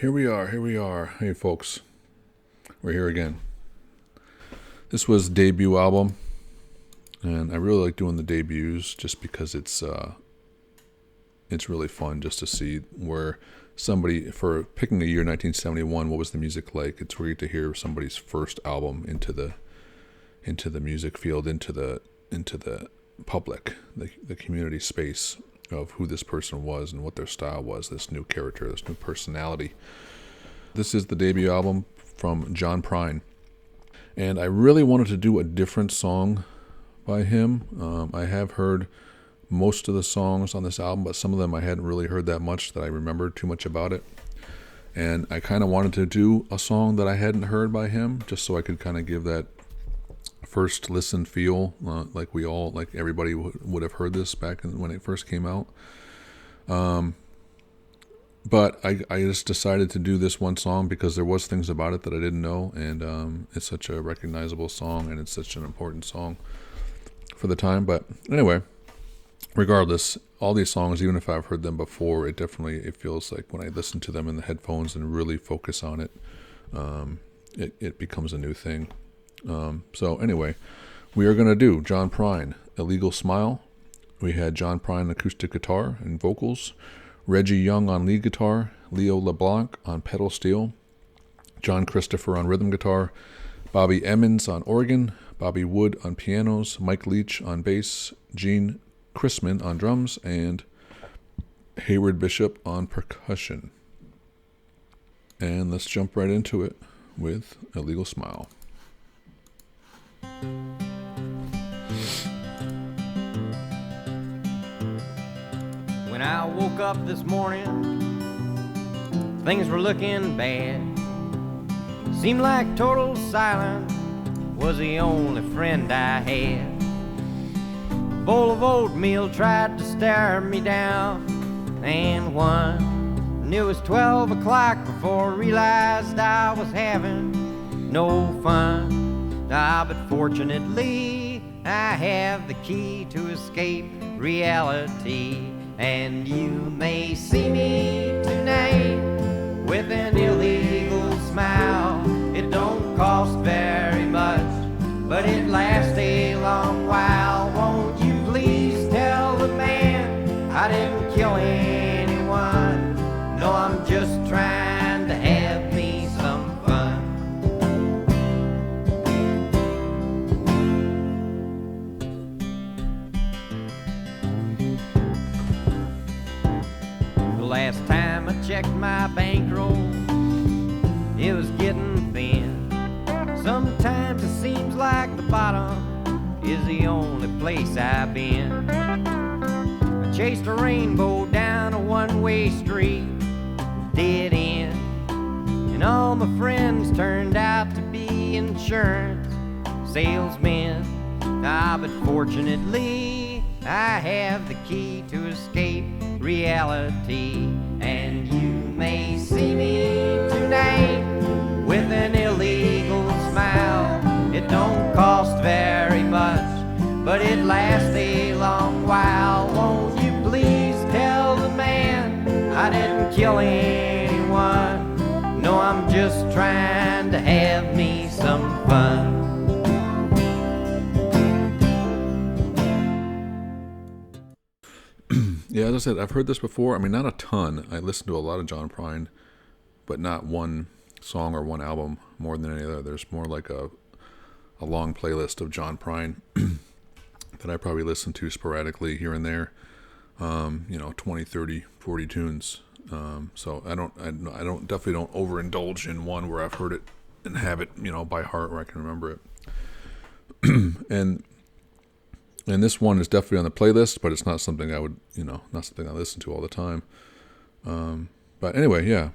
Here we are. Hey, folks. We're here again. This was debut album, and I really like doing the debuts just because it's really fun just to see where somebody, for picking a year 1971, what was the music like? It's great to hear somebody's first album into the music field, into the public, the community space of who this person was and what their style was, this new character, this new personality. This is the debut album from John Prine. And I really wanted to do a different song by him. I have heard most of the songs on this album, but some of them I hadn't really heard that much that I remembered too much about it. And I kind of wanted to do a song that I hadn't heard by him, just so I could kind of give that first listen feel, like everybody would have heard this back when it first came out. But I just decided to do this one song because there was things about it that I didn't know, and it's such a recognizable song, and it's such an important song for the time. But anyway, regardless, all these songs, even if I've heard them before, it feels like when I listen to them in the headphones and really focus on it, it becomes a new thing. So anyway, we are going to do John Prine, Illegal Smile. We had John Prine acoustic guitar and vocals, Reggie Young on lead guitar, Leo LeBlanc on pedal steel, John Christopher on rhythm guitar, Bobby Emmons on organ, Bobby Wood on pianos, Mike Leach on bass, Gene Chrisman on drums, and Hayward Bishop on percussion. And let's jump right into it with Illegal Smile. When I woke up this morning, things were looking bad. Seemed like total silence was the only friend I had. A bowl of oatmeal tried to stare me down, and one. And it was 12 o'clock before I realized I was having no fun. But fortunately, I have the key to escape reality. And you may see me tonight with an illegal smile. It don't cost very much, but it lasts a long while. Won't you please tell the man I didn't kill anyone? No, I'm just trying to have me some fun. The last time I checked my bankroll, it was getting thin. Sometimes it seems like the bottom is the only place I've been. I chased a rainbow down a one-way street, dead end, and all my friends turned out to be insurance salesmen. But fortunately, I have the key to escape reality. And you may see me tonight with an illegal smile. It don't cost very much, but it lasts a long while. Won't you please tell the man I didn't kill anyone? No, I'm just trying to have me some fun. Yeah, as I said, I've heard this before. I mean, not a ton. I listened to a lot of John Prine, but not one song or one album more than any other. There's more like a long playlist of John Prine that I probably listen to sporadically here and there. 20, 30, 40 tunes. So I definitely don't overindulge in one where I've heard it and have it, by heart where I can remember it. And this one is definitely on the playlist, but it's not something I would, not something I listen to all the time. But anyway, yeah.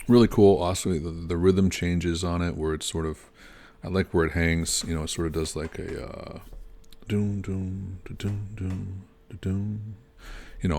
Really cool. Also, the rhythm changes on it where it's sort of, I like where it hangs, it sort of does like a doom, doom, doom, doom, doom,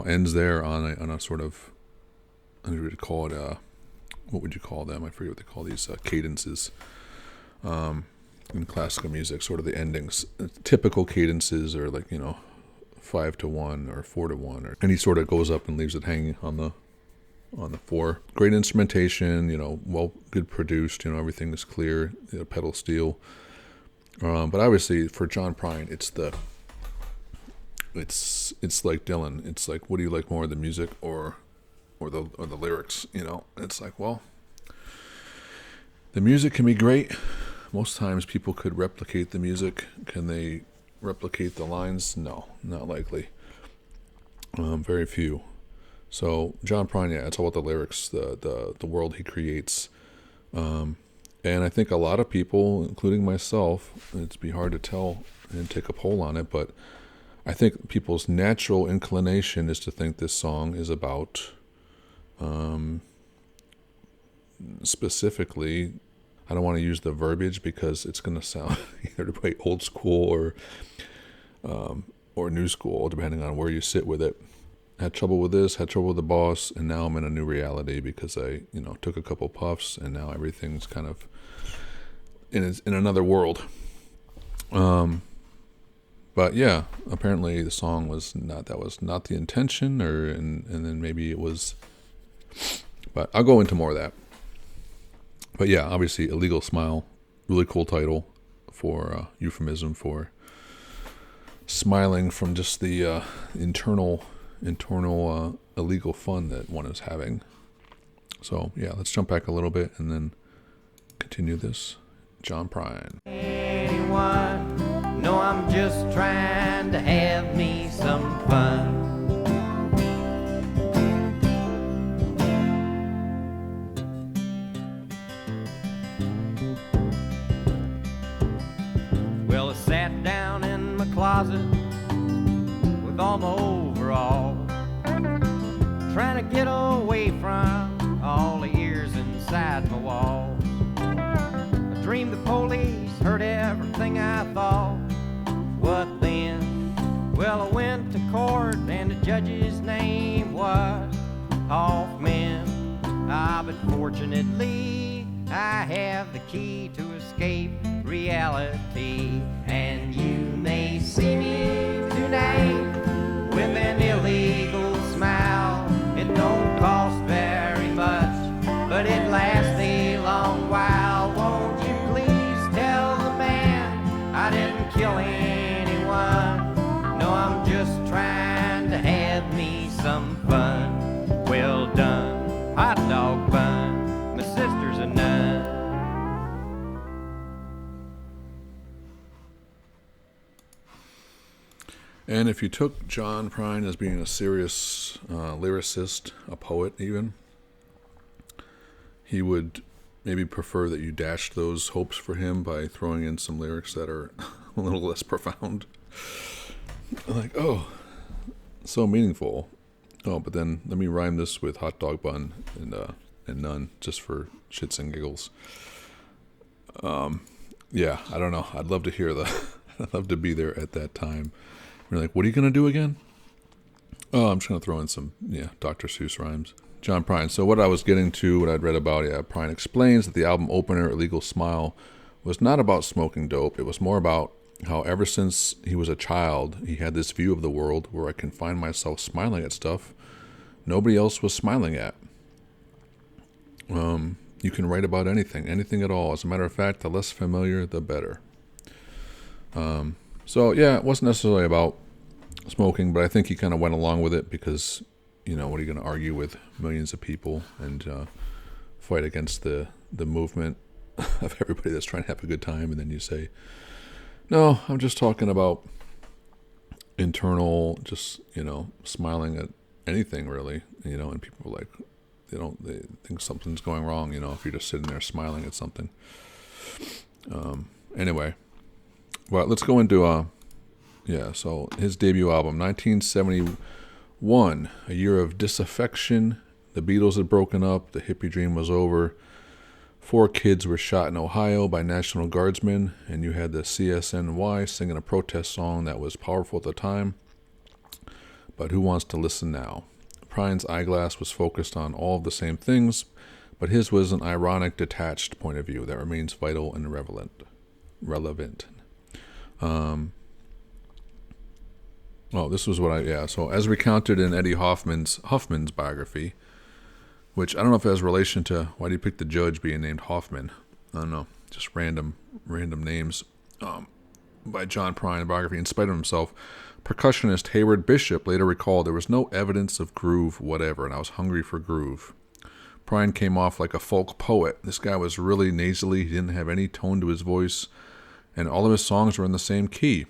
ends there on a sort of, I don't know what to call it, what would you call them? I forget what they call these cadences. In classical music, sort of the endings, typical cadences are like 5-1 or 4-1, and he sort of goes up and leaves it hanging on the on the 4. Great instrumentation, good produced, everything is clear, pedal steel. But obviously for John Prine, it's like Dylan. It's like, what do you like more, the music or the lyrics? It's like, well, the music can be great. Most times people could replicate the music. Can they replicate the lines? No, not likely. Very few. So John Prine, it's all about the lyrics, the world he creates. And I think a lot of people, including myself, it'd be hard to tell and take a poll on it, but I think people's natural inclination is to think this song is about, specifically, I don't want to use the verbiage because it's going to sound either way old school or new school, depending on where you sit with it. Had trouble with this, had trouble with the boss, and now I'm in a new reality because I, took a couple puffs, and now everything's kind of in another world. But yeah, apparently the song was not the intention, and then maybe it was. But I'll go into more of that. But yeah, obviously, Illegal Smile, really cool title for euphemism for smiling from just the internal illegal fun that one is having. So yeah, let's jump back a little bit and then continue this. John Prine. Anyone, no, I'm just trying to have me some fun. Well, I sat down in my closet with all my overalls, trying to get away from all the ears inside my walls. I dreamed the police heard everything I thought. What then? Well, I went to court and the judge's name was Hoffman. But fortunately I have the key to escape reality, and you may see me tonight with an illegal smile. It don't cost very much, but it lasts a long while. Won't you please tell the man I didn't kill anyone? No, I'm just trying to have me some fun. Well done, hot dog bun, my sister's a nun. And if you took John Prine as being a serious lyricist, a poet even, he would maybe prefer that you dashed those hopes for him by throwing in some lyrics that are a little less profound. Like, oh, so meaningful. Oh, but then let me rhyme this with hot dog bun and none, just for shits and giggles. Yeah, I don't know. I'd love to hear I'd love to be there at that time. You're like, what are you going to do again? Oh, I'm just going to throw in some, Dr. Seuss rhymes. John Prine. So what I was getting to, what I'd read about, Prine explains that the album opener, Illegal Smile, was not about smoking dope. It was more about how ever since he was a child, he had this view of the world where I can find myself smiling at stuff nobody else was smiling at. You can write about anything at all. As a matter of fact, the less familiar, the better. So yeah, it wasn't necessarily about smoking, but I think he kind of went along with it because, what are you going to argue with millions of people and fight against the movement of everybody that's trying to have a good time, and then you say, no, I'm just talking about internal, just, smiling at anything really, and people are like, they think something's going wrong, if you're just sitting there smiling at something. Anyway, well, let's go into, so his debut album, 1971, a year of disaffection. The Beatles had broken up. The hippie dream was over. 4 kids were shot in Ohio by National Guardsmen, and you had the CSNY singing a protest song that was powerful at the time. But who wants to listen now? Prine's eyeglass was focused on all of the same things, but his was an ironic, detached point of view that remains vital and relevant. This was what so as recounted in Eddie Huffman's biography, which I don't know if it has relation to why do you pick the judge being named Hoffman. I don't know, just random names. By John Prine, biography. In spite of himself, percussionist Hayward Bishop later recalled there was no evidence of groove whatever, and I was hungry for groove. Prine came off like a folk poet. This guy was really nasally. He didn't have any tone to his voice, and all of his songs were in the same key.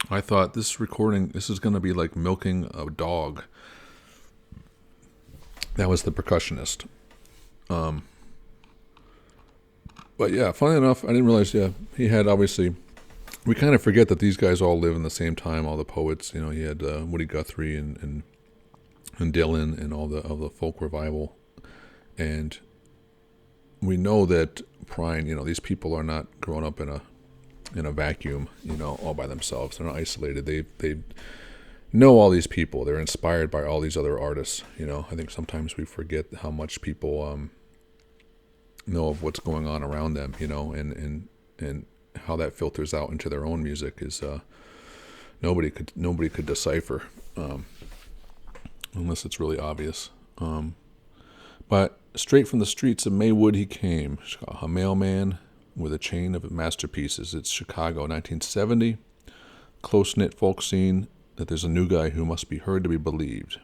I thought this is going to be like milking a dog. That was the percussionist. But yeah, funny enough, I didn't realize, he had obviously, we kind of forget that these guys all live in the same time, all the poets. He had Woody Guthrie and Dylan and all the folk revival. And we know that Prine, these people are not growing up in a vacuum, all by themselves. They're not isolated. They know all these people. They're inspired by all these other artists. I think sometimes we forget how much people know of what's going on around them, and how that filters out into their own music is nobody could decipher unless it's really obvious. But straight from the streets of Maywood he came, a mailman with a chain of masterpieces. It's Chicago, 1970, close-knit folk scene that there's a new guy who must be heard to be believed.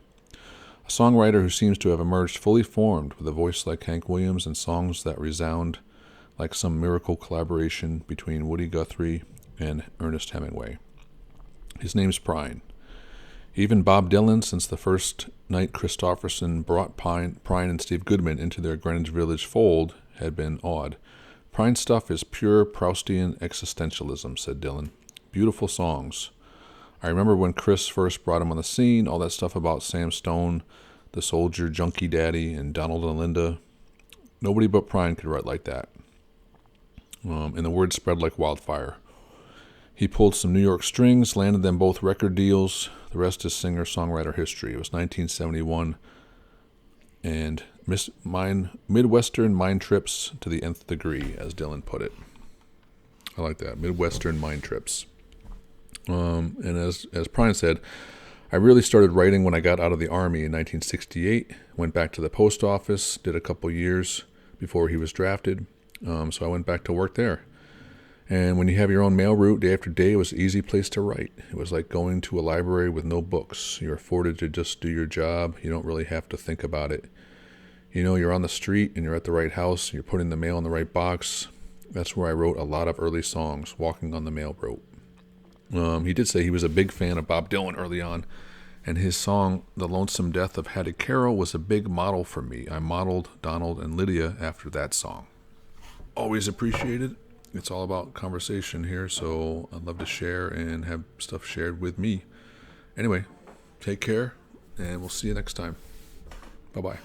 A songwriter who seems to have emerged fully formed with a voice like Hank Williams and songs that resound like some miracle collaboration between Woody Guthrie and Ernest Hemingway. His name's Prine. Even Bob Dylan, since the first night Christopherson brought Prine and Steve Goodman into their Greenwich Village fold, had been awed. Prine's stuff is pure Proustian existentialism, said Dylan. Beautiful songs. I remember when Chris first brought him on the scene, all that stuff about Sam Stone, the soldier junkie daddy, and Donald and Linda. Nobody but Prine could write like that. And the word spread like wildfire. He pulled some New York strings, landed them both record deals. The rest is singer-songwriter history. It was 1971, and Midwestern mind trips to the nth degree, as Dylan put it. I like that, Midwestern mind trips. And as Prine said, I really started writing when I got out of the Army in 1968, went back to the post office, did a couple years before he was drafted, so I went back to work there. And when you have your own mail route day after day, it was an easy place to write. It was like going to a library with no books. You're afforded to just do your job. You don't really have to think about it. You're on the street and you're at the right house. You're putting the mail in the right box. That's where I wrote a lot of early songs, walking on the mail route. He did say he was a big fan of Bob Dylan early on, and his song, The Lonesome Death of Hattie Carroll, was a big model for me. I modeled Donald and Lydia after that song. Always appreciated. It's all about conversation here, so I'd love to share and have stuff shared with me. Anyway, take care, and we'll see you next time. Bye-bye.